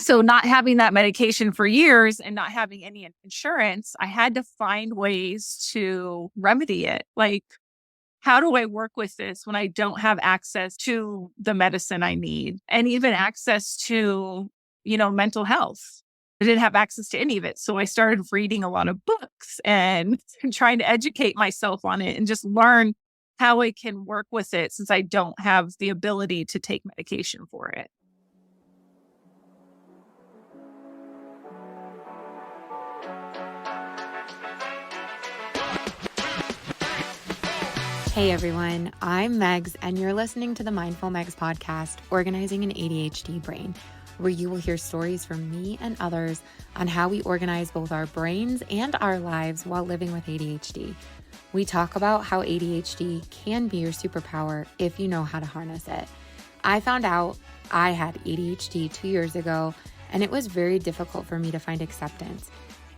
So not having that medication for years and not having any insurance, I had to find ways to remedy it. Like, how do I work with this when I don't have access to the medicine I need and even access to, mental health? I didn't have access to any of it. So I started reading a lot of books and trying to educate myself on it and just learn how I can work with it since I don't have the ability to take medication for it. Hey everyone, I'm Megs, and you're listening to the Mindful Megs podcast, Organizing an ADHD Brain, where you will hear stories from me and others on how we organize both our brains and our lives while living with ADHD. We talk about how ADHD can be your superpower if you know how to harness it. I found out I had ADHD 2 years ago, and it was very difficult for me to find acceptance.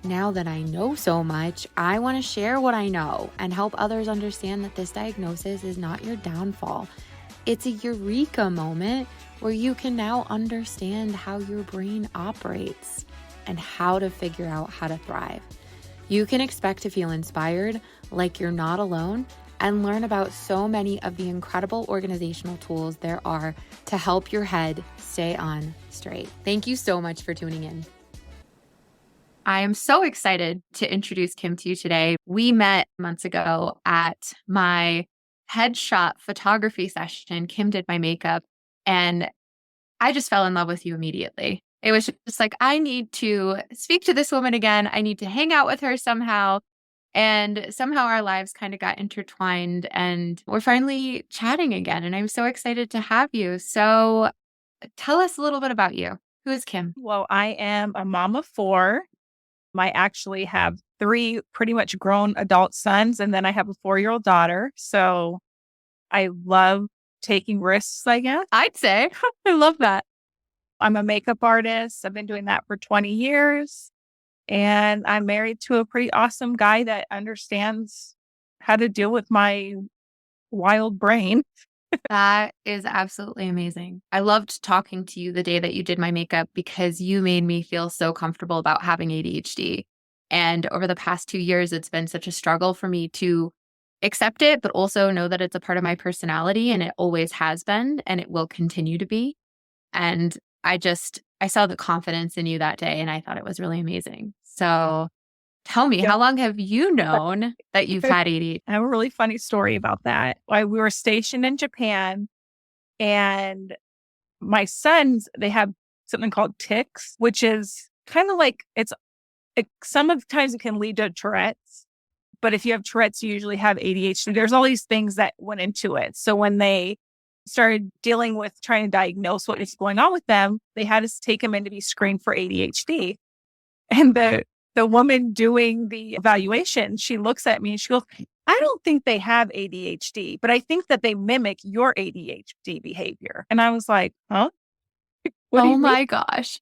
Now that I know so much, I want to share what I know and help others understand that this diagnosis is not your downfall. It's a eureka moment where you can now understand how your brain operates and how to figure out how to thrive. You can expect to feel inspired, like you're not alone, and learn about so many of the incredible organizational tools there are to help your head stay on straight. Thank you so much for tuning in. I am so excited to introduce Kim to you today. We met months ago at my headshot photography session. Kim did my makeup, and I just fell in love with you immediately. It was just like, I need to speak to this woman again. I need to hang out with her somehow. And somehow our lives kind of got intertwined, and we're finally chatting again. And I'm so excited to have you. So tell us a little bit about you. Who is Kim? Well, I am a mom of 4. I actually have 3 pretty much grown adult sons, and then I have a 4-year-old daughter. So I love taking risks, I guess. I'd say. I love that. I'm a makeup artist. I've been doing that for 20 years. And I'm married to a pretty awesome guy that understands how to deal with my wild brain. That is absolutely amazing. I loved talking to you the day that you did my makeup because you made me feel so comfortable about having ADHD. And over the past 2 years, it's been such a struggle for me to accept it, but also know that it's a part of my personality, and it always has been, and it will continue to be. And I saw the confidence in you that day, and I thought it was really amazing. So tell me, how long have you known that you've had ADHD? I have a really funny story about that. We were stationed in Japan, and my sons, they have something called tics, which is kind of like sometimes it can lead to Tourette's. But if you have Tourette's, you usually have ADHD. There's all these things that went into it. So when they started dealing with trying to diagnose what was going on with them, they had to take them in to be screened for ADHD. And the woman doing the evaluation, she looks at me and she goes, I don't think they have ADHD, but I think that they mimic your ADHD behavior. And I was like, huh? What do you Oh mean? my gosh.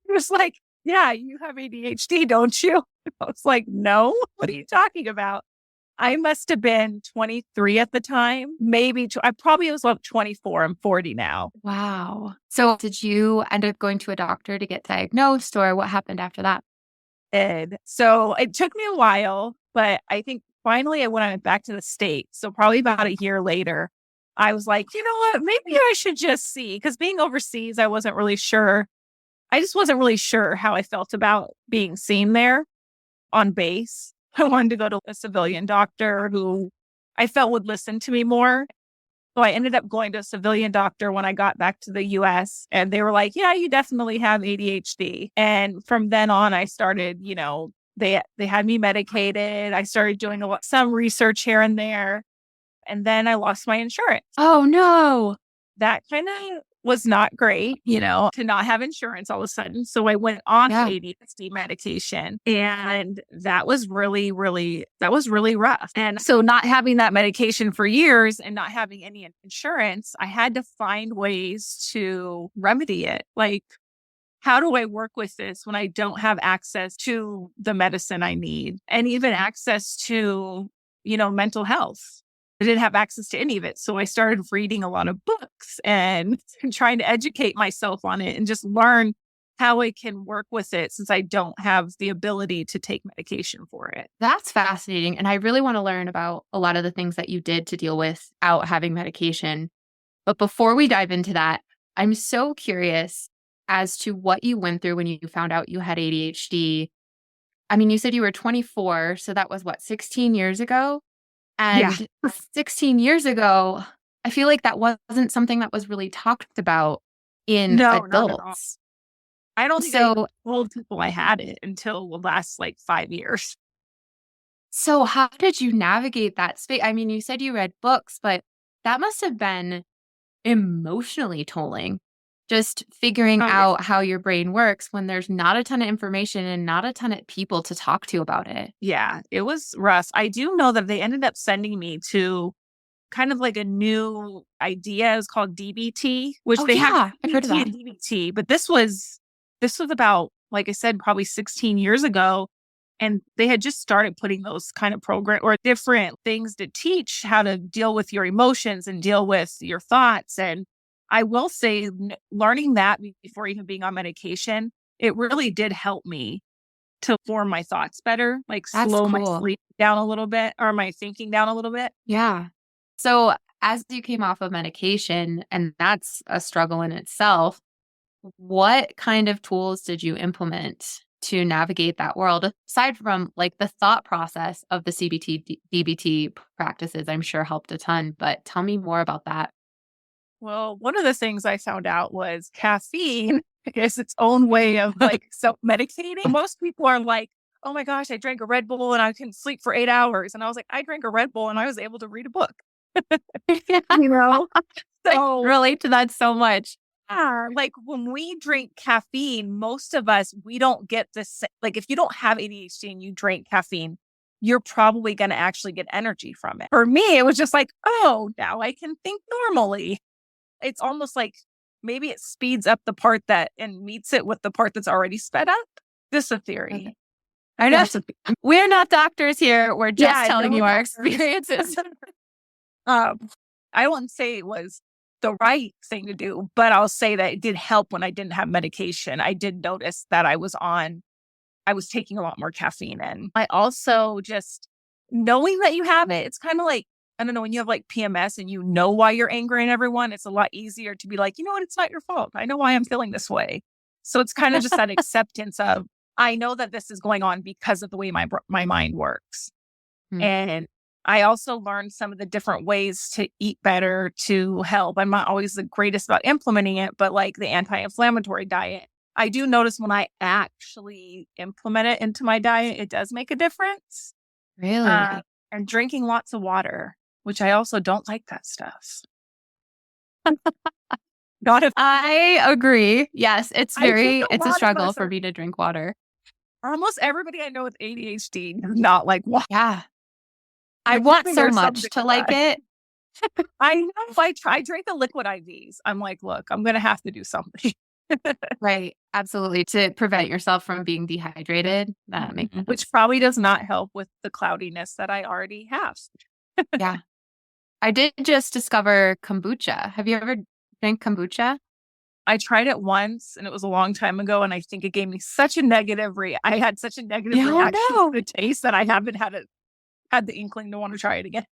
It was like, yeah, you have ADHD, don't you? I was like, no, what are you talking about? I must have been 23 at the time. I probably was like 24. I'm 40 now. Wow. So did you end up going to a doctor to get diagnosed, or what happened after that? So it took me a while, but I think finally when I went back to the States, so probably about a year later, I was like, you know what, maybe I should just see, because being overseas, I wasn't really sure. I just wasn't really sure how I felt about being seen there on base. I wanted to go to a civilian doctor who I felt would listen to me more. So I ended up going to a civilian doctor when I got back to the US, and they were like, yeah, you definitely have ADHD. And from then on, I started, they had me medicated. I started doing some research here and there. And then I lost my insurance. Oh no. That kind of was not great, to not have insurance all of a sudden. So I went off ADHD medication, and that was really rough. And so not having that medication for years and not having any insurance, I had to find ways to remedy it. Like, how do I work with this when I don't have access to the medicine I need and even access to, mental health? I didn't have access to any of it. So I started reading a lot of books and trying to educate myself on it and just learn how I can work with it since I don't have the ability to take medication for it. That's fascinating. And I really want to learn about a lot of the things that you did to deal without having medication. But before we dive into that, I'm so curious as to what you went through when you found out you had ADHD. I mean, you said you were 24, so that was what, 16 years ago? Yeah. And 16 years ago, I feel like that wasn't something that was really talked about in No, not at all. adults. I don't think I even So, told people I had it until the last like 5 years. so how did you navigate that space? I mean, you said you read books, but that must have been emotionally tolling. Just figuring Oh, yeah. out how your brain works when there's not a ton of information and not a ton of people to talk to about it. Yeah, it was rough. I do know that they ended up sending me to kind of like a new idea. It was called DBT, which Oh they have yeah, I've heard of DBT that. and DBT, but this was about, like I said, probably 16 years ago. And they had just started putting those kind of program or different things to teach how to deal with your emotions and deal with your thoughts. And I will say, learning that before even being on medication, it really did help me to form my thoughts better, like That's slow my cool. sleep down a little bit or my thinking down a little bit. Yeah. So as you came off of medication, and that's a struggle in itself, what kind of tools did you implement to navigate that world? Aside from like the thought process of the CBT, DBT practices, I'm sure helped a ton, but tell me more about that. Well, one of the things I found out was caffeine is its own way of like self-medicating. Most people are like, oh my gosh, I drank a Red Bull and I can sleep for 8 hours. And I was like, I drank a Red Bull and I was able to read a book, Yeah, you know? I So relate to that so much. yeah, like when we drink caffeine, most of us, we don't get this. Like if you don't have ADHD and you drink caffeine, you're probably going to actually get energy from it. For me, it was just like, oh, now I can think normally. It's almost like maybe it speeds up the part that and meets it with the part that's already sped up. This is a theory. Okay. I know That's a we're not doctors here. We're just yeah, telling no you our doctor. experiences. um, I wouldn't say it was the right thing to do, but I'll say that it did help when I didn't have medication. I did notice that I was taking a lot more caffeine in. I also just knowing that you have it, it's kind of like, I don't know, when you have like PMS and you know why you're angry at everyone, it's a lot easier to be like, you know what, it's not your fault. I know why I'm feeling this way. So it's kind of just that acceptance of, I know that this is going on because of the way my mind works. Hmm. And I also learned some of the different ways to eat better to help. I'm not always the greatest about implementing it, but like the anti-inflammatory diet, I do notice when I actually implement it into my diet, it does make a difference. Really? And drinking lots of water, which I also don't like that stuff. Not if I agree. Yes, I think a it's a lot of struggle us for are, me to drink water. almost everybody I know with ADHD does not like water. Yeah. I I want think so there's much something to to like that. it. I know. I drink the liquid IVs. I'm like, look, I'm going to have to do something. Right. Absolutely. To prevent yourself from being dehydrated. That makes sense. Which probably does not help with the cloudiness that I already have. Yeah. I did just discover kombucha. Have you ever drank kombucha? I tried it once and it was a long time ago. And I think it gave me such a I had such a negative Oh reaction to no. the taste that I haven't had the inkling to want to try it again.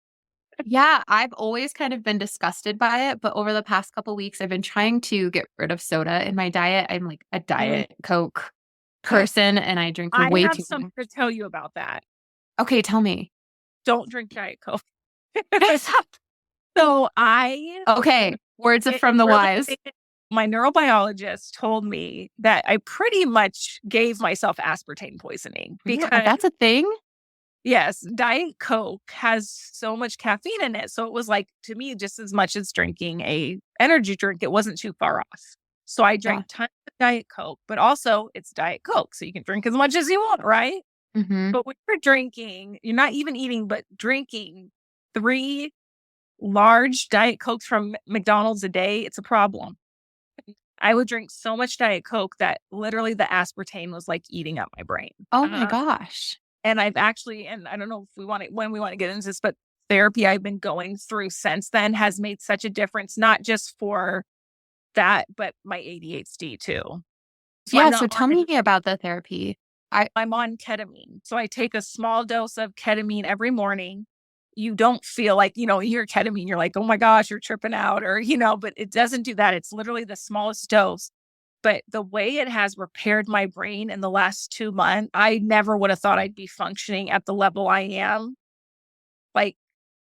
Yeah, I've always kind of been disgusted by it, but over the past couple weeks, I've been trying to get rid of soda in my diet. I'm like a Mm. diet Coke person, and I drink I way have too something much. to tell you about that. Okay, tell me. Don't drink Diet Coke. So Okay, words of it from the really, wise. my neurobiologist told me that I pretty much gave myself aspartame poisoning Really? because That's a thing? yes, Diet Coke has so much caffeine in it. So it was like, to me, just as much as drinking a energy drink, it wasn't too far off. So I Yeah. drank tons of Diet Coke, but also it's Diet Coke. So you can drink as much as you want, right? Mm-hmm. But when you're drinking, you're not even eating, but drinking 3 large Diet Cokes from McDonald's a day, it's a problem. I would drink so much Diet Coke that literally the aspartame was like eating up my brain. Oh my gosh. And I've actually, and I don't know if when we want to get into this, but therapy I've been going through since then has made such a difference, not just for that, but my ADHD too. So I'm Yeah. not So tell me about the therapy. I'm on ketamine. So I take a small dose of ketamine every morning. You don't feel like, you're ketamine, you're like, oh my gosh, you're tripping out or, but it doesn't do that. It's literally the smallest dose. But the way it has repaired my brain in the last 2 months, I never would have thought I'd be functioning at the level I am, like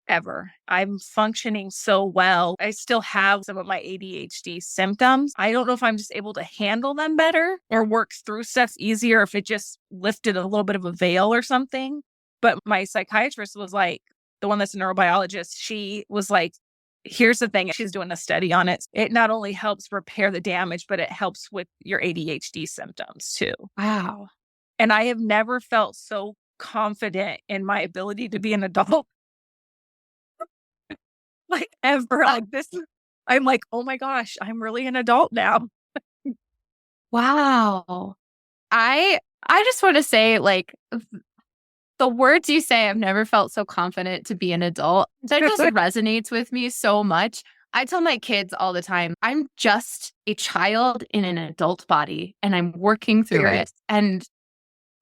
ever. I'm functioning so well. I still have some of my ADHD symptoms. I don't know if I'm just able to handle them better or work through stuff easier, if it just lifted a little bit of a veil or something. But my psychiatrist was like, the one that's a neurobiologist, she was like, here's the thing. She's doing a study on it. It not only helps repair the damage, but it helps with your ADHD symptoms too. Wow. And I have never felt so confident in my ability to be an adult, like ever. Like this, I'm like, oh my gosh, I'm really an adult now. Wow. I just want to say, like, the words you say, I've never felt so confident to be an adult. That just resonates with me so much. I tell my kids all the time, I'm just a child in an adult body and I'm working through it. And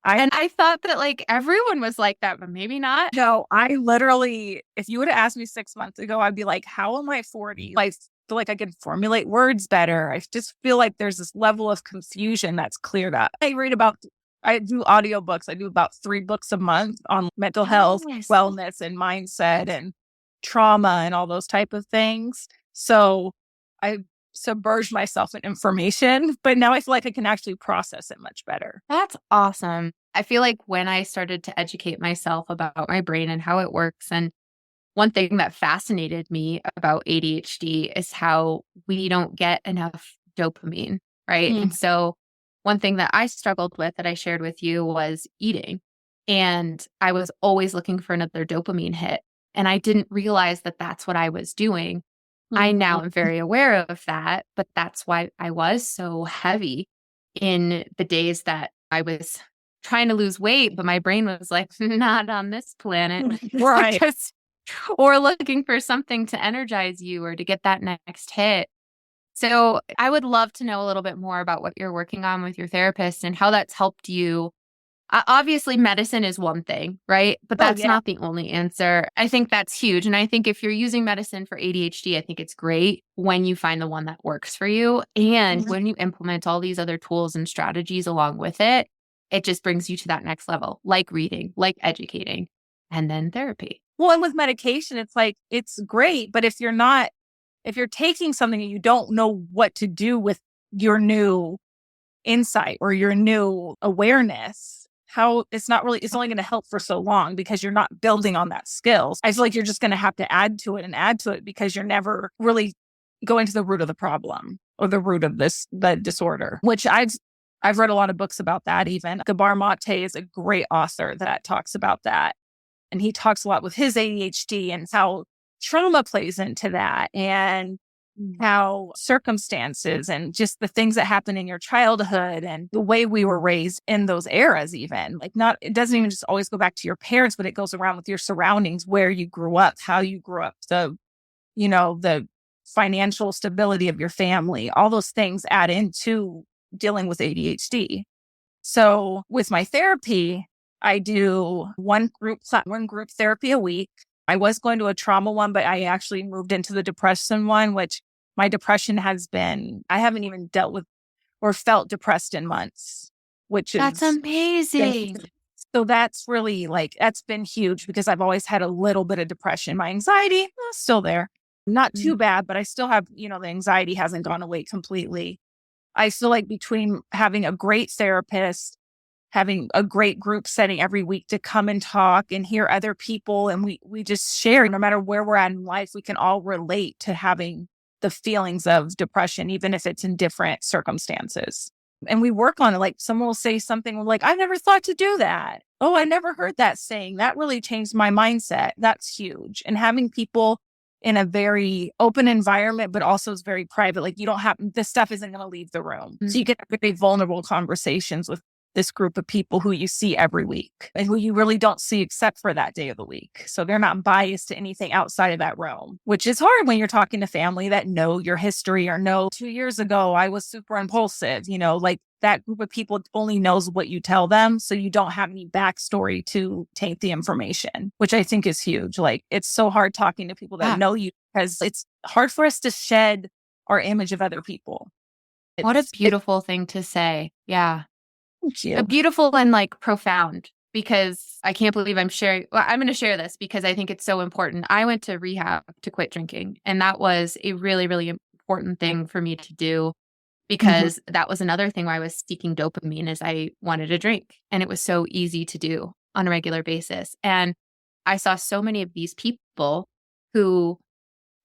I thought that like everyone was like that, but maybe not. No, I literally, if you would have asked me 6 months ago, I'd be like, how am I 40? I feel like I can formulate words better. I just feel like there's this level of confusion that's cleared up. I do audiobooks. I do about 3 books a month on mental health, wellness, and mindset and trauma and all those type of things. So I submerge myself in information, but now I feel like I can actually process it much better. That's awesome. I feel like when I started to educate myself about my brain and how it works, and one thing that fascinated me about ADHD is how we don't get enough dopamine, right? And so one thing that I struggled with that I shared with you was eating. And I was always looking for another dopamine hit. And I didn't realize that that's what I was doing. I now am very aware of that, but that's why I was so heavy in the days that I was trying to lose weight, but my brain was like, not on this planet. Right. Or looking for something to energize you or to get that next hit. So I would love to know a little bit more about what you're working on with your therapist and how that's helped you. Obviously, medicine is one thing, right? But that's not the only answer. I think that's huge. And I think if you're using medicine for ADHD, I think it's great when you find the one that works for you. And when you implement all these other tools and strategies along with it, it just brings you to that next level, like reading, like educating, and then therapy. Well, and with medication, it's like, it's great. But if you're taking something and you don't know what to do with your new insight or your new awareness, it's only going to help for so long because you're not building on that skills. I feel like you're just going to have to add to it because you're never really going to the root of the problem or the root of the disorder, which I've read a lot of books about that. Even Gabar Mate is a great author that talks about that. And he talks a lot with his ADHD and how trauma plays into that and how circumstances and just the things that happen in your childhood and the way we were raised in those eras, even it doesn't even just always go back to your parents, but it goes around with your surroundings, where you grew up, how you grew up, the financial stability of your family, all those things add into dealing with ADHD. So with my therapy, I do one group therapy a week. I was going to a trauma one, but I actually moved into the depression one, which my depression I haven't even dealt with or felt depressed in months, That's amazing. So that's really that's been huge because I've always had a little bit of depression. My anxiety, still there. Not too bad, but I still have, the anxiety hasn't gone away completely. I feel like between having a great therapist, having a great group setting every week to come and talk and hear other people, and we just share, no matter where we're at in life, we can all relate to having the feelings of depression, even if it's in different circumstances. And we work on it. Like someone will say something like, I never thought to do that. Oh, I never heard that saying. That really changed my mindset. That's huge. And having people in a very open environment, but also is very private. Like this stuff isn't going to leave the room. So you get very vulnerable conversations with this group of people who you see every week and who you really don't see except for that day of the week. So they're not biased to anything outside of that realm, which is hard when you're talking to family that know your history or know 2 years ago, I was super impulsive, that group of people only knows what you tell them. So you don't have any backstory to take the information, which I think is huge. Like it's so hard talking to people that know you because it's hard for us to shed our image of other people. What a beautiful thing to say. Yeah. Thank you. Beautiful and like profound, because I can't believe I'm sharing. Well, I'm going to share this because I think it's so important. I went to rehab to quit drinking, and that was a really, really important thing for me to do, because that was another thing where I was seeking dopamine as I wanted to drink. And it was so easy to do on a regular basis. And I saw so many of these people who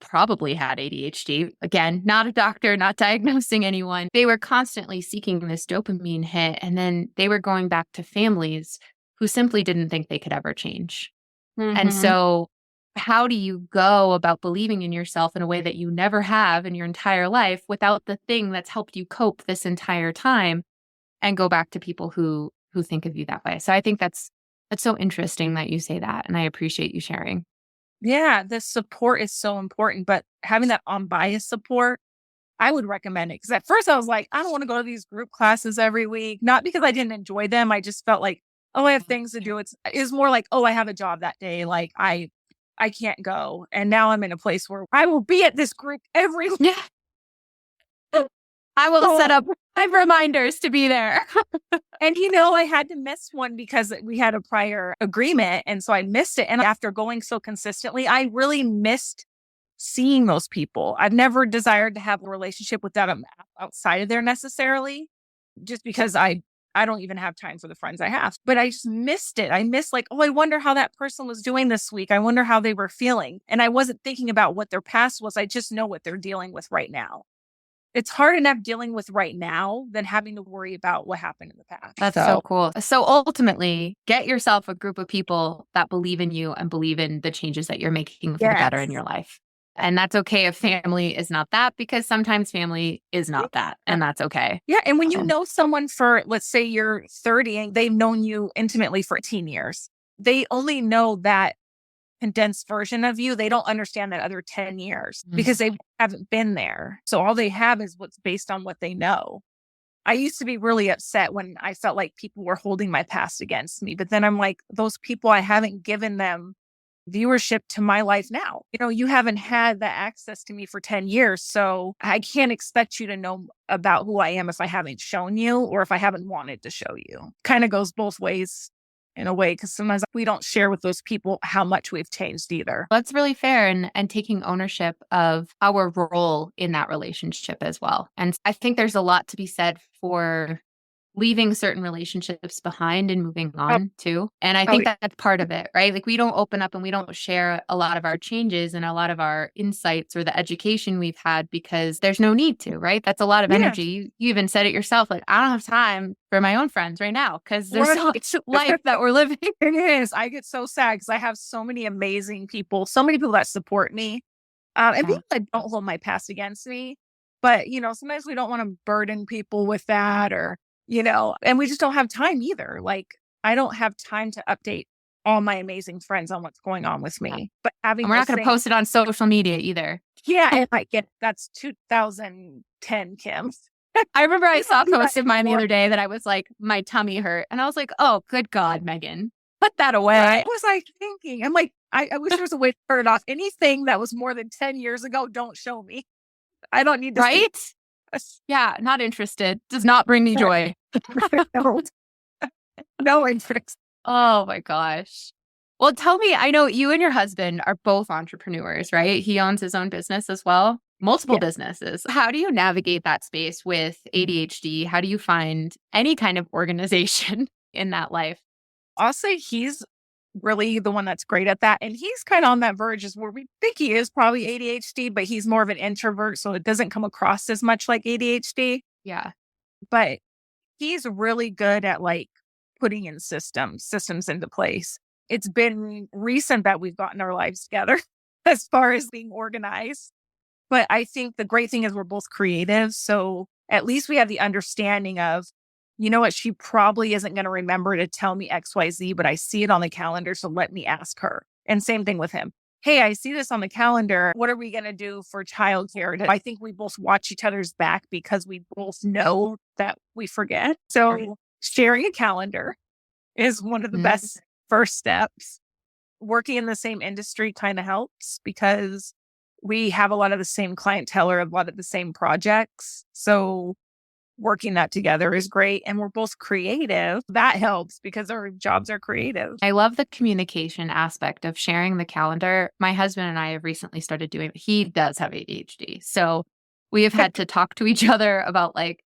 probably had ADHD. Again, not a doctor, not diagnosing anyone. They were constantly seeking this dopamine hit. And then they were going back to families who simply didn't think they could ever change. And so how do you go about believing in yourself in a way that you never have in your entire life without the thing that's helped you cope this entire time, and go back to people who think of you that way? So I think that's so interesting that you say that. And I appreciate you sharing. Yeah, the support is so important, but having that unbiased support, I would recommend it. Because at first I was like, I don't want to go to these group classes every week. Not because I didn't enjoy them. I just felt like, oh, I have things to do. It's more like, oh, I have a job that day. Like I can't go. And now I'm in a place where I will be at this group every week. Yeah. I will set up 5 reminders to be there. And, I had to miss one because we had a prior agreement. And so I missed it. And after going so consistently, I really missed seeing those people. I've never desired to have a relationship with them outside of there necessarily, just because I don't even have time for the friends I have. But I just missed it. I missed like, oh, I wonder how that person was doing this week. I wonder how they were feeling. And I wasn't thinking about what their past was. I just know what they're dealing with right now. It's hard enough dealing with right now than having to worry about what happened in the past. That's so cool. So ultimately, get yourself a group of people that believe in you and believe in the changes that you're making for the better in your life. And that's okay if family is not that, because sometimes family is not that, and that's okay. Yeah. And when you know someone for, let's say you're 30 and they've known you intimately for 18 years, they only know that condensed version of you. They don't understand that other 10 years because they haven't been there. So all they have is what's based on what they know. I used to be really upset when I felt like people were holding my past against me. But then I'm like, those people, I haven't given them viewership to my life now. You haven't had the access to me for 10 years. So I can't expect you to know about who I am if I haven't shown you or if I haven't wanted to show you. Kind of goes both ways in a way, because sometimes we don't share with those people how much we've changed either. That's really fair, and taking ownership of our role in that relationship as well. And I think there's a lot to be said for leaving certain relationships behind and moving on too. And I think that's part of it, right? Like we don't open up and we don't share a lot of our changes and a lot of our insights or the education we've had because there's no need to, right? That's a lot of energy. You even said it yourself, like, I don't have time for my own friends right now because there's so much life that we're living. It is. I get so sad because I have so many amazing people, so many people that support me. And people that don't hold my past against me. But, sometimes we don't want to burden people with that or, and we just don't have time either. Like, I don't have time to update all my amazing friends on what's going on with me. But we're not going to post it on social media either. Yeah. And that's 2010, Kim. I remember I saw a post of mine the other day that I was like, my tummy hurt. And I was like, oh, good God, Megan, put that away. I was like thinking, I'm like, I wish there was a way to turn it off. Anything that was more than 10 years ago, don't show me. I don't need to. Right? Yeah, not interested. Does not bring me joy. No interest. Oh my gosh. Well, tell me, I know you and your husband are both entrepreneurs, right? He owns his own business as well, multiple businesses. How do you navigate that space with ADHD? How do you find any kind of organization in that life? I'll say he's really the one that's great at that. And he's kind of on that verge is where we think he is probably ADHD, but he's more of an introvert. So it doesn't come across as much like ADHD. Yeah. But he's really good at like putting in systems into place. It's been recent that we've gotten our lives together as far as being organized. But I think the great thing is we're both creative. So at least we have the understanding of, you know what, she probably isn't going to remember to tell me XYZ, but I see it on the calendar. So let me ask her. And same thing with him. hey, I see this on the calendar. What are we going to do for childcare? I think we both watch each other's back because we both know that we forget. So sharing a calendar is one of the Mhm. best first steps. Working in the same industry kind of helps because we have a lot of the same clientele or a lot of the same projects. So working that together is great. And we're both creative. That helps because our jobs are creative. I love the communication aspect of sharing the calendar. My husband and I have recently started doing it. He does have ADHD. So we have had to talk to each other about like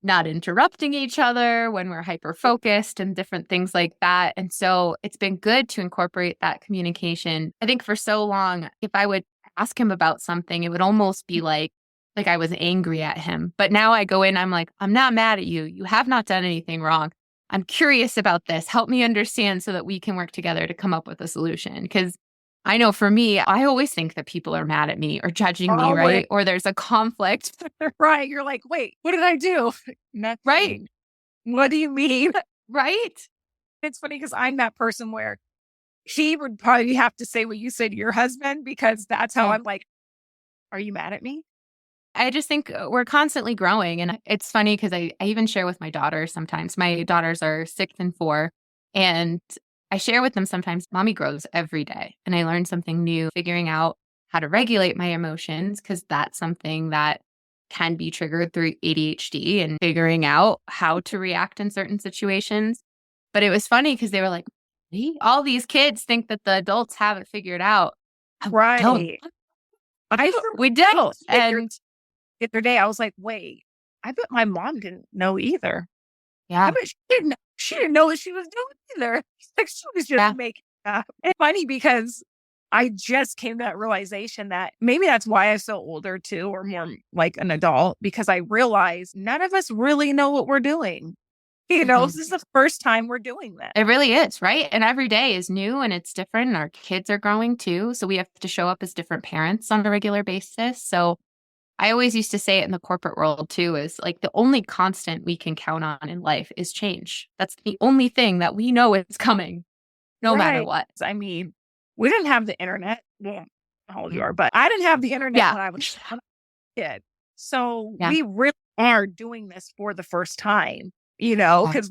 not interrupting each other when we're hyper focused and different things like that. And so it's been good to incorporate that communication. I think for so long, if I would ask him about something, it would almost be like I was angry at him. But now I go in, I'm like, I'm not mad at you. You have not done anything wrong. I'm curious about this. Help me understand so that we can work together to come up with a solution. Because I know for me, I always think that people are mad at me or judging me, right? Or there's a conflict. Right. You're like, wait, what did I do? Right. Nothing. What do you mean? Right. It's funny because I'm that person where he would probably have to say what you said to your husband because that's how Mm. I'm like, are you mad at me? I just think we're constantly growing. And it's funny because I even share with my daughters sometimes. My daughters are 6 and 4. And I share with them sometimes, mommy grows every day. And I learn something new, figuring out how to regulate my emotions, because that's something that can be triggered through ADHD and figuring out how to react in certain situations. But it was funny because they were like, "Really? All these kids think that the adults have it figured out." Don't. Right. I We don't. and the other day I was like, wait, I bet my mom didn't know either. I Yeah. bet she didn't know what she was doing either. Like she was just Yeah. making it up. It's funny because I just came to that realization that maybe that's why I'm so older too, or more like an adult, because I realized none of us really know what we're doing. This is the first time we're doing this. It really is, right? And every day is new and it's different. And our kids are growing too. So we have to show up as different parents on a regular basis. So I always used to say it in the corporate world too, is like the only constant we can count on in life is change. That's the only thing that we know is coming, no matter Right. what. I mean, we didn't have the internet. Well, how old you Mm. are, but I didn't have the internet Yeah. when I was a kid. So Yeah. we really are doing this for the first time, Yeah. because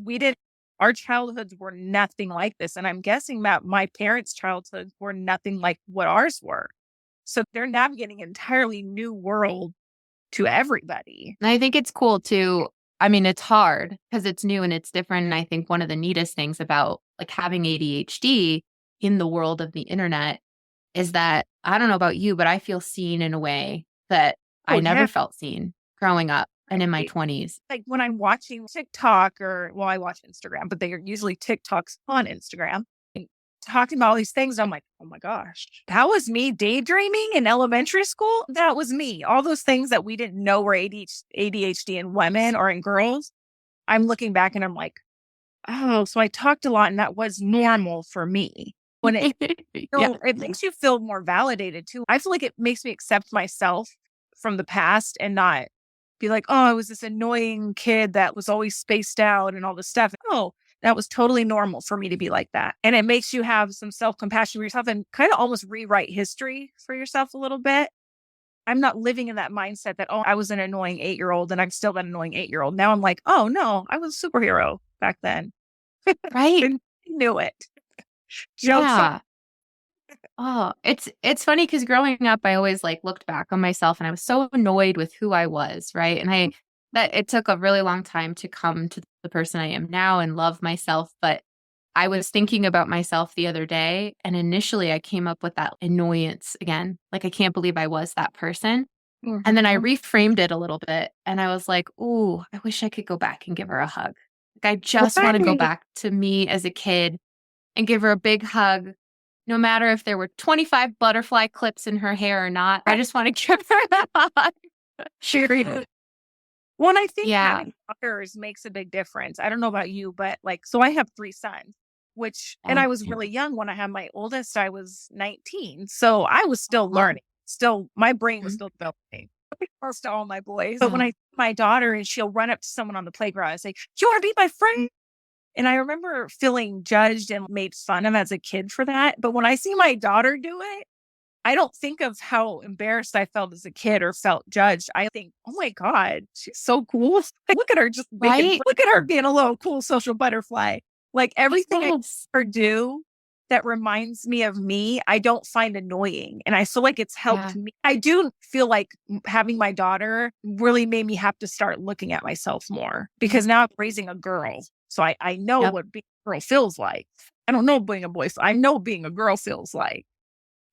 our childhoods were nothing like this. And I'm guessing that my parents' childhoods were nothing like what ours were. So they're navigating an entirely new world to everybody. And I think it's cool too. I mean, it's hard because it's new and it's different. And I think one of the neatest things about like having ADHD in the world of the internet is that I don't know about you, but I feel seen in a way that I Oh, never yeah. felt seen growing up and in my Right. 20s. Like when I'm watching TikTok I watch Instagram, but they are usually TikToks on Instagram and talking about all these things. I'm like, oh my gosh, that was me daydreaming in elementary school. That was me. All those things that we didn't know were ADHD in women or in girls. I'm looking back and I'm like, oh, so I talked a lot and that was normal for me. When Yeah. it makes you feel more validated too. I feel like it makes me accept myself from the past and not be like, oh, I was this annoying kid that was always spaced out and all this stuff. Oh, that was totally normal for me to be like that. And it makes you have some self compassion for yourself and kind of almost rewrite history for yourself a little bit. I'm not living in that mindset that, oh, I was an annoying 8-year-old and I'm still that annoying 8-year-old. Now I'm like, oh, no, I was a superhero back then. Right. And knew it. Jokes on. Yeah. Oh, it's funny because growing up, I always like looked back on myself and I was so annoyed with who I was, right? And that it took a really long time to come to the person I am now and love myself. But I was thinking about myself the other day, and initially I came up with that annoyance again. Like, I can't believe I was that person. And then I Mhm. reframed it a little bit and I was like, ooh, I wish I could go back and give her a hug. Like, I just want to go Right. back to me as a kid and give her a big hug, no matter if there were 25 butterfly clips in her hair or not. I just want to give her that hug. Period. Well, and I think Yeah. having daughters makes a big difference. I don't know about you, but like, so I have 3 sons, and Yeah. I was really young when I had my oldest. I was 19. So I was still learning. Still, my brain was Mhm. still developing. First to all my boys. But when Yeah. I see my daughter and she'll run up to someone on the playground and say, you want to be my friend? And I remember feeling judged and made fun of as a kid for that. But when I see my daughter do it, I don't think of how embarrassed I felt as a kid or felt judged. I think, oh my God, she's so cool. Like, look at her just Right? look at her being a little cool social butterfly. Like everything I Yes. ever do that reminds me of me, I don't find annoying. And I feel like it's Yeah. helped me. I do feel like having my daughter really made me have to start looking at myself more because now I'm raising a girl. So I know Yep. what being a girl feels like. I don't know being a boy. So I know being a girl feels like.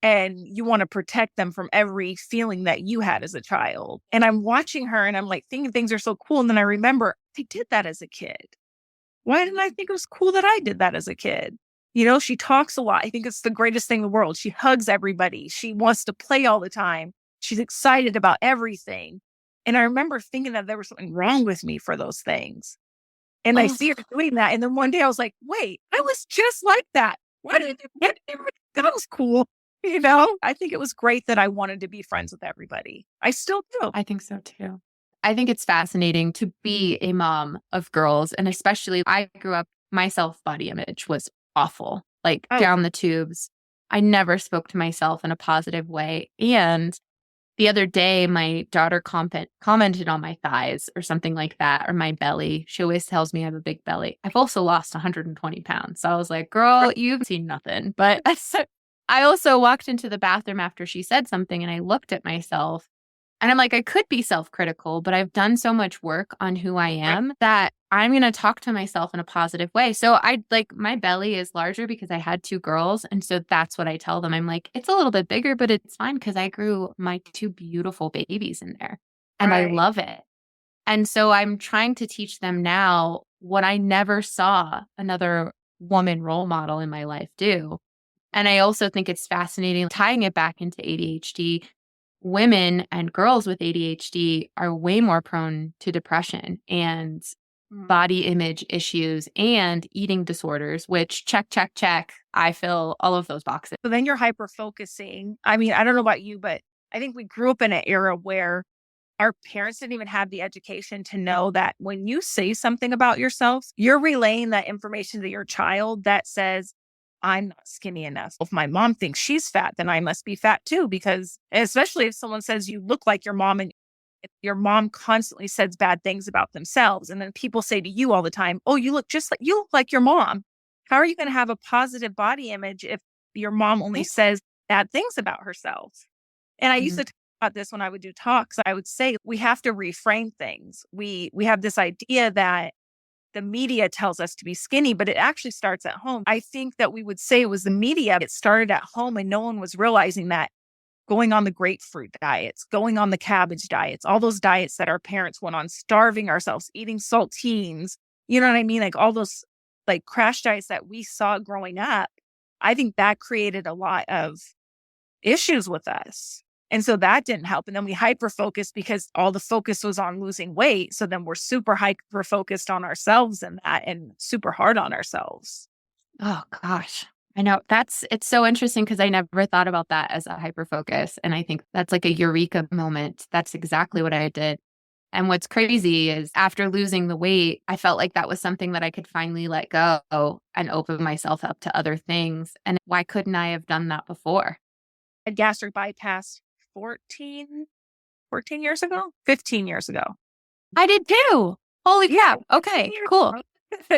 And you want to protect them from every feeling that you had as a child. And I'm watching her and I'm like thinking things are so cool. And then I remember I did that as a kid. Why didn't I think it was cool that I did that as a kid? She talks a lot. I think it's the greatest thing in the world. She hugs everybody. She wants to play all the time. She's excited about everything. And I remember thinking that there was something wrong with me for those things. And I Oh, see her doing that. And then one day I was like, wait, I was just like that. Why did that was cool? I think it was great that I wanted to be friends with everybody. I still do. I think so too. I think it's fascinating to be a mom of girls. And especially, I grew up, my self body image was awful, like Oh, down the tubes. I never spoke to myself in a positive way. And the other day, my daughter commented on my thighs or something like that, or my belly. She always tells me I have a big belly. I've also lost 120 pounds. So I was like, girl, you've seen nothing. But I also walked into the bathroom after she said something and I looked at myself and I'm like, I could be self-critical, but I've done so much work on who I am that I'm going to talk to myself in a positive way. So I like my belly is larger because I had two girls. And so that's what I tell them. I'm like, it's a little bit bigger, but it's fine because I grew my two beautiful babies in there and I right. love it. And so I'm trying to teach them now what I never saw another woman role model in my life do. And I also think it's fascinating tying it back into ADHD. Women and girls with ADHD are way more prone to depression and body image issues and eating disorders, which check, check, check. I fill all of those boxes. So then you're hyper focusing. I mean, I don't know about you, but I think we grew up in an era where our parents didn't even have the education to know that when you say something about yourself, you're relaying that information to your child that says, I'm not skinny enough. If my mom thinks she's fat, then I must be fat too. Because especially if someone says you look like your mom and if your mom constantly says bad things about themselves. And then people say to you all the time, oh, you look like your mom. How are you going to have a positive body image if your mom only says bad things about herself? And I used to talk about this when I would do talks. I would say we have to reframe things. We have this idea that the media tells us to be skinny, but it actually starts at home. I think that we would say it was the media. It started at home and no one was realizing that going on the grapefruit diets, going on the cabbage diets, all those diets that our parents went on, starving ourselves, eating saltines, you know what I mean? Like all those like crash diets that we saw growing up. I think that created a lot of issues with us. And so that didn't help. And then we hyper focused because all the focus was on losing weight. So then we're super hyper focused on ourselves and that and super hard on ourselves. Oh gosh. I know it's so interesting because I never thought about that as a hyper focus. And I think that's like a eureka moment. That's exactly what I did. And what's crazy is after losing the weight, I felt like that was something that I could finally let go and open myself up to other things. And why couldn't I have done that before? A gastric bypass 14 years ago, 15 years ago. I did too. Holy crap. Okay, cool.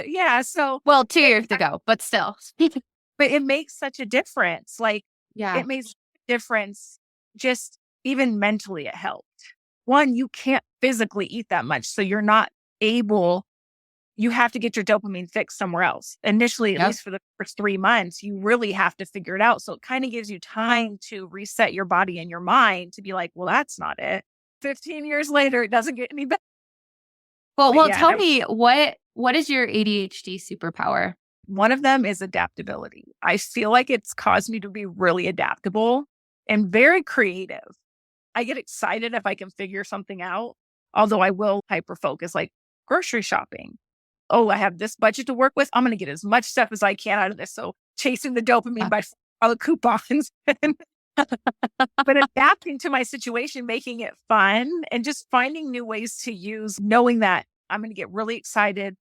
Yeah. So, Well, 2 years ago, but still. but it makes such a difference. Like, Yeah. it makes a difference just even mentally, it helped. One, you can't physically eat that much. So you're not able, you have to get your dopamine fix somewhere else. Initially, at Yep. least for the first 3 months, you really have to figure it out. So it kind of gives you time to reset your body and your mind to be like, well, that's not it. 15 years later, it doesn't get any better. Well, But yeah, tell me what is your ADHD superpower? one of them is adaptability. I feel like it's caused me to be really adaptable and very creative. I get excited if I can figure something out, although I will hyper focus like grocery shopping. Oh, I have this budget to work with. I'm going to get as much stuff as I can out of this. So chasing the dopamine by all the coupons, but adapting to my situation, making it fun and just finding new ways to use, knowing that I'm going to get really excited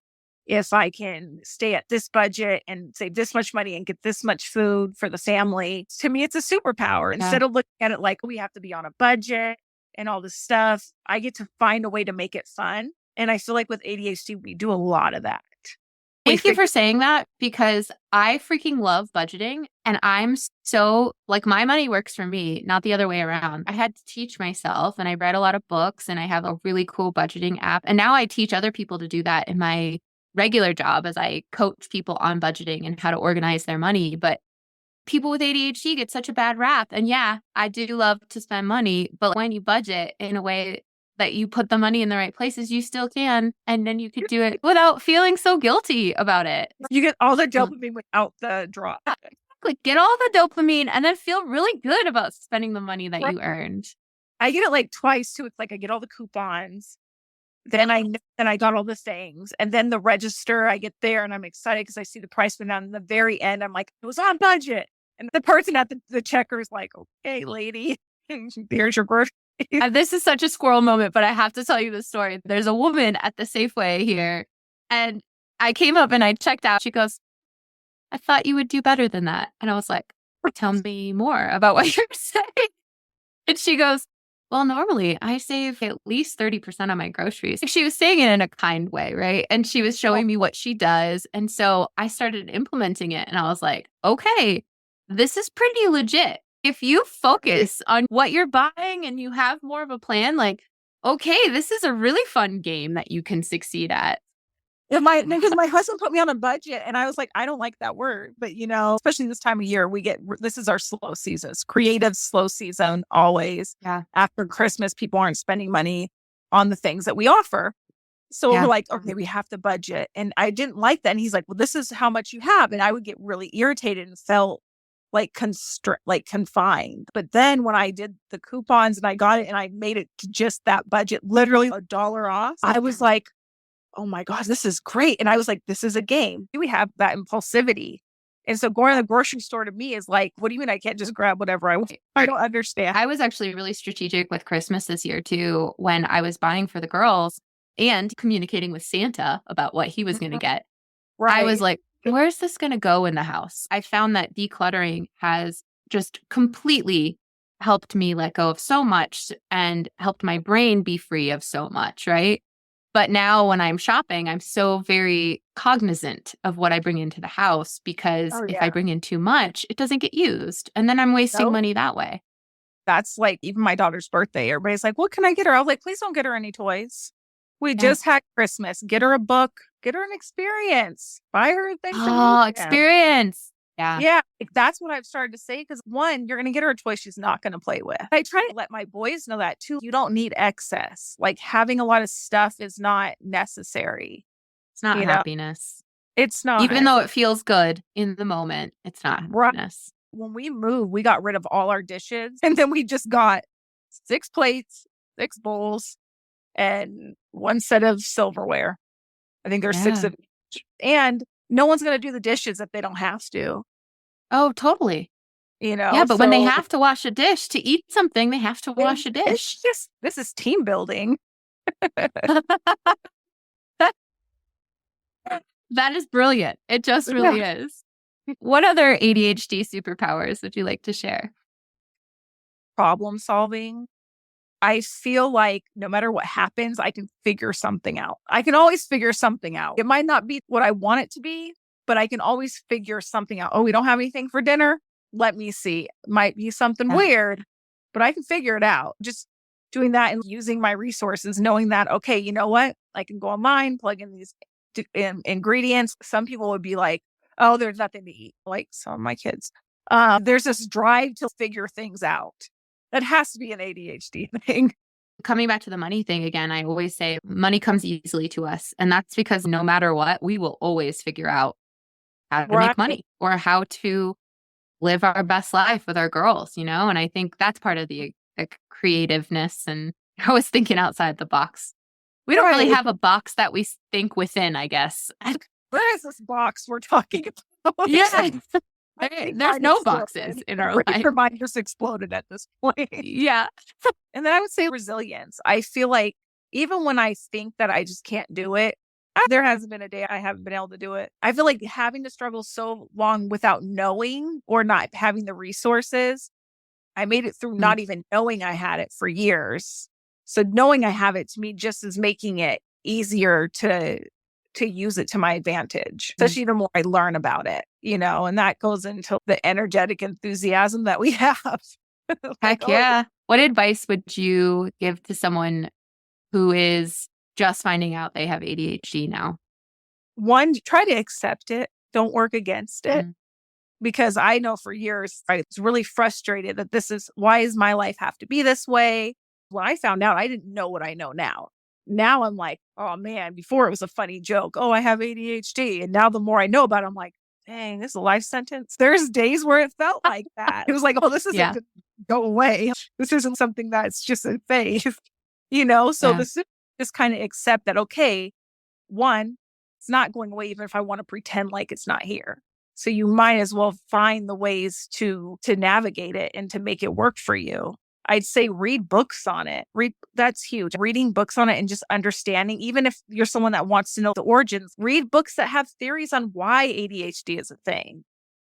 if I can stay at this budget and save this much money and get this much food for the family. To me, it's a superpower. Instead of looking at it like we have to be on a budget and all this stuff, I get to find a way to make it fun. And I feel like with ADHD, we do a lot of that. Thank you for saying that, because I freaking love budgeting, and I'm so like, my money works for me, not the other way around. I had to teach myself, and I read a lot of books, and I have a really cool budgeting app. And now I teach other people to do that in my regular job as I coach people on budgeting and how to organize their money. But people with ADHD get such a bad rap. And yeah, I do love to spend money, but when you budget in a way that you put the money in the right places, you still can. And then you could do it without feeling so guilty about it. You get all the dopamine without the drop. Like, get all the dopamine and then feel really good about spending the money that you earned. I get it like twice too. It's like I get all the coupons. Then I got all the things. And then the register, I get there and I'm excited because I see the price went down. In the very end, I'm like, it was on budget. And the person at the checker is like, okay, lady, here's your groceries. This is such a squirrel moment, but I have to tell you the story. There's a woman at the Safeway here, and I came up and I checked out. She goes, I thought you would do better than that. And I was like, tell me more about what you're saying. And she goes, well, normally I save at least 30% on my groceries. She was saying it in a kind way, right? And she was showing me what she does. And so I started implementing it, and I was like, okay, this is pretty legit. If you focus on what you're buying and you have more of a plan, like, okay, this is a really fun game that you can succeed at. Because my husband put me on a budget, and I was like, I don't like that word, but especially this time of year, this is our slow season. It's creative slow season always. Yeah. After Christmas, people aren't spending money on the things that we offer. So we're like, okay, we have to budget. And I didn't like that. And he's like, well, this is how much you have. And I would get really irritated and felt like confined. But then when I did the coupons and I got it and I made it to just that budget, literally $1 off, I was like, oh my gosh, this is great. And I was like, this is a game. We have that impulsivity. And so going to the grocery store to me is like, what do you mean I can't just grab whatever I want? I don't understand. I was actually really strategic with Christmas this year too, when I was buying for the girls and communicating with Santa about what he was going to get. Right. I was like, where's this going to go in the house? I found that decluttering has just completely helped me let go of so much and helped my brain be free of so much, right? But now when I'm shopping, I'm so very cognizant of what I bring into the house, because if I bring in too much, it doesn't get used. And then I'm wasting money that way. That's like even my daughter's birthday. Everybody's like, what can I get her? I was like, please don't get her any toys. We just had Christmas. Get her a book. Get her an experience. Buy her things. Oh, experience. Yeah. Yeah. That's what I've started to say. Because one, you're going to get her a toy she's not going to play with. I try to let my boys know that too. You don't need excess. Like having a lot of stuff is not necessary. It's not happiness. It's not. Even though it feels good in the moment, it's not happiness. When we moved, we got rid of all our dishes. And then we just got 6 plates, 6 bowls, and 1 set of silverware. I think there's 6 of each. And no one's going to do the dishes if they don't have to. Oh, totally. Yeah, but when they have to wash a dish to eat something, they have to wash a dish. This is team building. That is brilliant. It just really is. What other ADHD superpowers would you like to share? Problem solving. I feel like no matter what happens, I can figure something out. I can always figure something out. It might not be what I want it to be, but I can always figure something out. Oh, we don't have anything for dinner? Let me see. Might be something weird, but I can figure it out. Just doing that and using my resources, knowing that, okay, you know what? I can go online, plug in these ingredients. Some people would be like, oh, there's nothing to eat. Like some of my kids. There's this drive to figure things out. That has to be an ADHD thing. Coming back to the money thing again, I always say money comes easily to us. And that's because no matter what, we will always figure out how to make money or how to live our best life with our girls, And I think that's part of the creativeness and always thinking outside the box. We don't really have a box that we think within, I guess. Where is this box we're talking about? Yeah. There's no boxes in our life. Your mind just exploded at this point. Yeah. And then I would say resilience. I feel like even when I think that I just can't do it, There hasn't been a day I haven't been able to do it. I feel like having to struggle so long without knowing or not having the resources, I made it through Mm. not even knowing I had it for years. So knowing I have it to me just is making it easier to use it to my advantage, especially the more I learn about it, and that goes into the energetic enthusiasm that we have. Heck yeah. What advice would you give to someone who is just finding out they have ADHD now? One, try to accept it. Don't work against it. Mm. Because I know for years, I was really frustrated that why does my life have to be this way? When I found out, I didn't know what I know now. Now I'm like, oh man, before it was a funny joke. Oh, I have ADHD. And now the more I know about it, I'm like, dang, this is a life sentence. There's days where it felt like that. It was like, oh, this isn't Yeah. going to go away. This isn't something that's just a phase, So Yeah. just kind of accept that, okay, one, it's not going away even if I want to pretend like it's not here. So you might as well find the ways to navigate it and to make it work for you. I'd say read books on it. That's huge. Reading books on it and just understanding, even if you're someone that wants to know the origins, read books that have theories on why ADHD is a thing.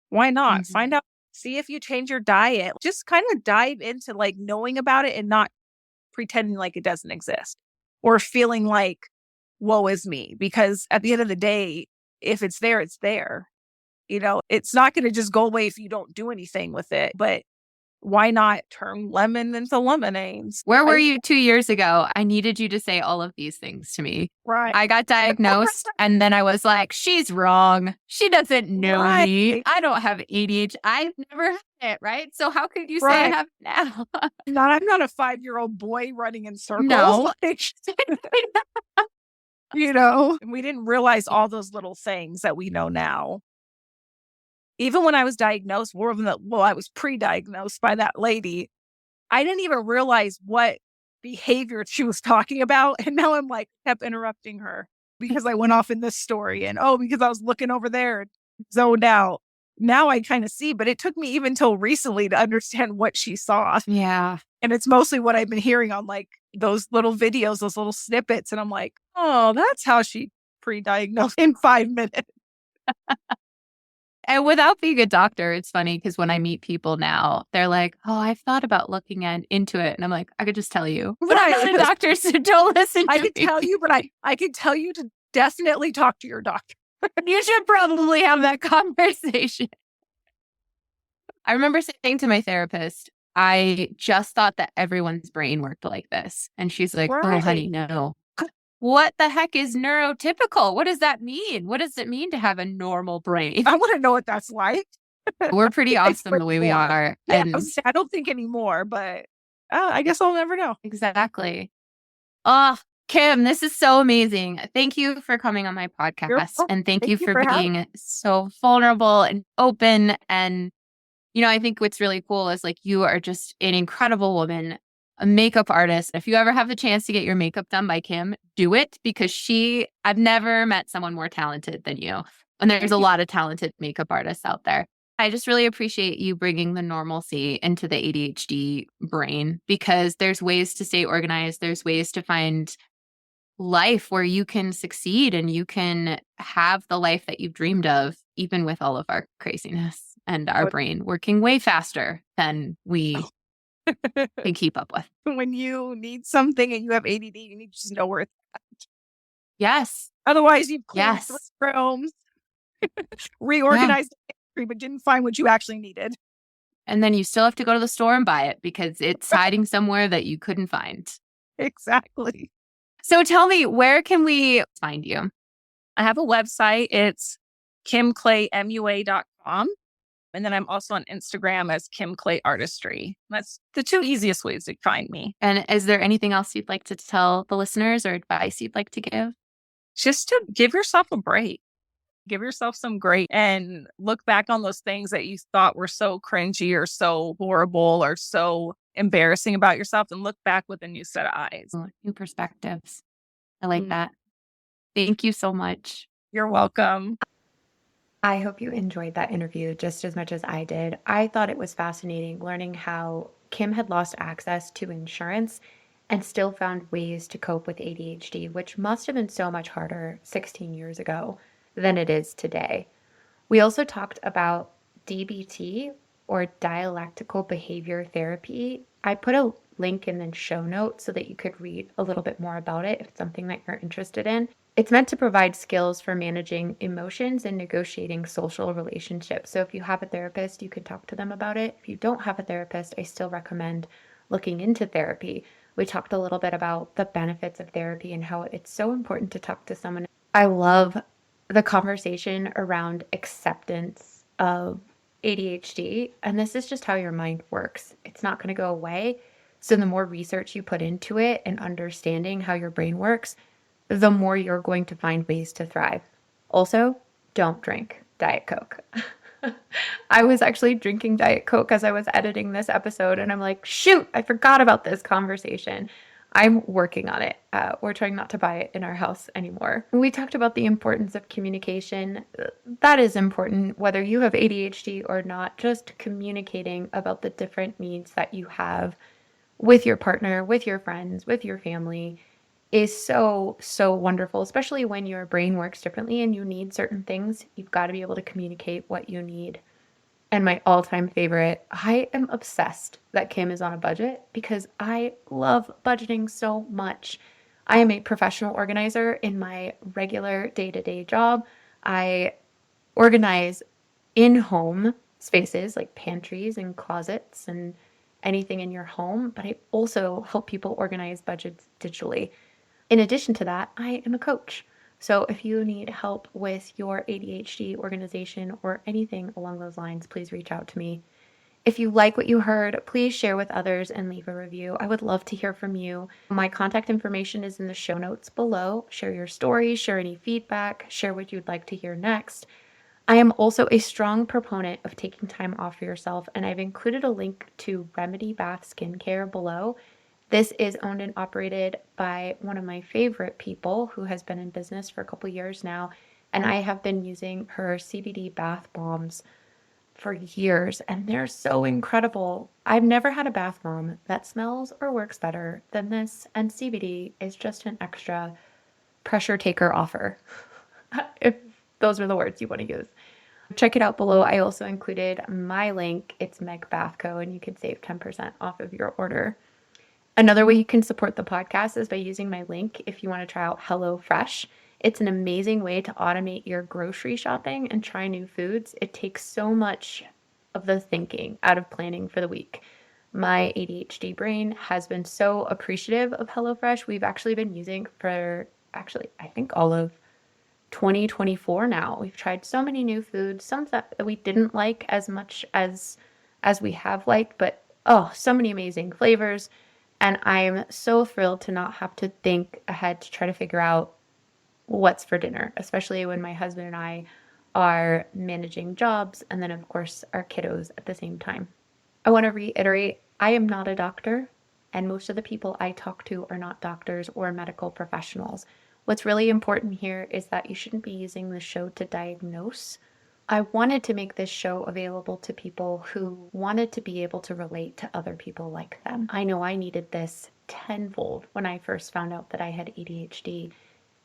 Why not? Mm-hmm. Find out, see if you change your diet. Just kind of dive into like knowing about it and not pretending like it doesn't exist or feeling like, woe is me. Because at the end of the day, if it's there, it's there. It's not going to just go away if you don't do anything with it. But why not turn lemon into lemonades? Where were you 2 years ago? I needed you to say all of these things to me. Right. I got diagnosed and then I was like, she's wrong. She doesn't know me. I don't have ADHD. I've never had it, right? So how could you say I have it now? I'm not a 5-year-old boy running in circles. No. We didn't realize all those little things that we know now. Even when I was diagnosed, I was pre-diagnosed by that lady. I didn't even realize what behavior she was talking about. And now I'm like, kept interrupting her because I went off in this story and, because I was looking over there and zoned out. Now I kind of see, but it took me even till recently to understand what she saw. Yeah. And it's mostly what I've been hearing on like those little videos, those little snippets. And I'm like, oh, that's how she pre-diagnosed in 5 minutes. And without being a doctor, it's funny because when I meet people now, they're like, oh, I've thought about looking into it. And I'm like, I could just tell you. But I'm not a doctor, so don't listen to me. I could tell you, but I could tell you to definitely talk to your doctor. You should probably have that conversation. I remember saying to my therapist, I just thought that everyone's brain worked like this. And she's like, oh, honey, no. What the heck is neurotypical? What does that mean? What does it mean to have a normal brain? I want to know what that's like. We're pretty awesome the way we are. Yeah, and I don't think anymore, but I guess I'll never know. Exactly. Oh, Kim, this is so amazing. Thank you for coming on my podcast. And thank you for being so vulnerable and open. And, I think what's really cool is like you are just an incredible woman, a makeup artist. If you ever have the chance to get your makeup done by Kim, do it because I've never met someone more talented than you. And there's a lot of talented makeup artists out there. I just really appreciate you bringing the normalcy into the ADHD brain because there's ways to stay organized. There's ways to find life where you can succeed and you can have the life that you've dreamed of, even with all of our craziness and our brain working way faster than we can keep up with. When you need something and you have ADD, you need to just know where it's at. Yes. Otherwise, you've cleaned rooms, reorganized the pantry, but didn't find what you actually needed. And then you still have to go to the store and buy it because it's hiding somewhere that you couldn't find. Exactly. So tell me, where can we find you? I have a website. It's kimclaymua.com. And then I'm also on Instagram as Kim Clay Artistry. That's the 2 easiest ways to find me. And is there anything else you'd like to tell the listeners or advice you'd like to give? Just to give yourself a break. Give yourself some grace and look back on those things that you thought were so cringy or so horrible or so embarrassing about yourself and look back with a new set of eyes. New perspectives. I like that. Thank you so much. You're welcome. I hope you enjoyed that interview just as much as I did. I thought it was fascinating learning how Kim had lost access to insurance and still found ways to cope with ADHD, which must have been so much harder 16 years ago than it is today. We also talked about DBT, or dialectical behavior therapy. I put a link in the show notes so that you could read a little bit more about it if it's something that you're interested in. It's meant to provide skills for managing emotions and negotiating social relationships. So if you have a therapist, you could talk to them about it. If you don't have a therapist, I still recommend looking into therapy. We talked a little bit about the benefits of therapy and how it's so important to talk to someone. I love the conversation around acceptance of ADHD. And this is just how your mind works. It's not going to go away. So the more research you put into it and understanding how your brain works, the more you're going to find ways to thrive. Also, don't drink Diet Coke. I was actually drinking Diet Coke as I was editing this episode, and I'm like, shoot, I forgot about this conversation. I'm working on it. We're trying not to buy it in our house anymore. We talked about the importance of communication. That is important, whether you have ADHD or not, just communicating about the different needs that you have with your partner, with your friends, with your family is so, so wonderful, especially when your brain works differently and you need certain things. You've got to be able to communicate what you need. And my all-time favorite, I am obsessed that Kim is on a budget because I love budgeting so much. I am a professional organizer in my regular day-to-day job. I organize in-home spaces like pantries and closets and anything in your home, but I also help people organize budgets digitally. In addition to that, I am a coach. So if you need help with your ADHD organization or anything along those lines, please reach out to me. If you like what you heard, please share with others and leave a review. I would love to hear from you. My contact information is in the show notes below. Share your stories, share any feedback, share what you'd like to hear next. I am also a strong proponent of taking time off for yourself, and I've included a link to Remedy Bath Skincare below. This is owned and operated by one of my favorite people who has been in business for a couple years now, and I have been using her CBD bath bombs for years, and they're so incredible. I've never had a bath bomb that smells or works better than this, and CBD is just an extra pressure taker offer, if those are the words you want to use. Check it out below. I also included my link. It's Meg Bathco, and you can save 10% off of your order. Another way you can support the podcast is by using my link if you want to try out HelloFresh. It's an amazing way to automate your grocery shopping and try new foods. It takes so much of the thinking out of planning for the week. My ADHD brain has been so appreciative of HelloFresh. We've actually been using for I think all of 2024 now. We've tried so many new foods, some that we didn't like as much as we have liked, but oh, so many amazing flavors. And I'm so thrilled to not have to think ahead to try to figure out what's for dinner, especially when my husband and I are managing jobs and then, of course, our kiddos at the same time. I want to reiterate, I am not a doctor, and most of the people I talk to are not doctors or medical professionals. What's really important here is that you shouldn't be using the show to diagnose. I wanted to make this show available to people who wanted to be able to relate to other people like them. I know I needed this tenfold when I first found out that I had ADHD,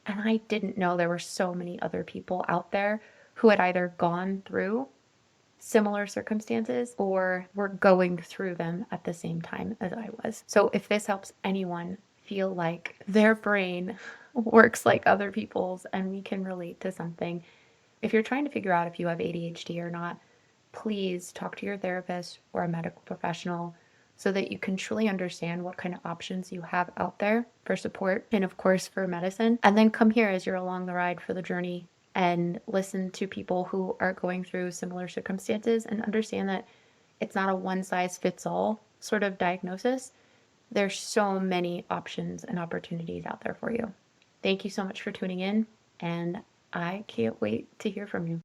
and I didn't know there were so many other people out there who had either gone through similar circumstances or were going through them at the same time as I was. So if this helps anyone feel like their brain works like other people's and we can relate to something, if you're trying to figure out if you have ADHD or not, please talk to your therapist or a medical professional so that you can truly understand what kind of options you have out there for support and, of course, for medicine. And then come here as you're along the ride for the journey and listen to people who are going through similar circumstances and understand that it's not a one-size-fits-all sort of diagnosis. There's so many options and opportunities out there for you. Thank you so much for tuning in, and I can't wait to hear from you.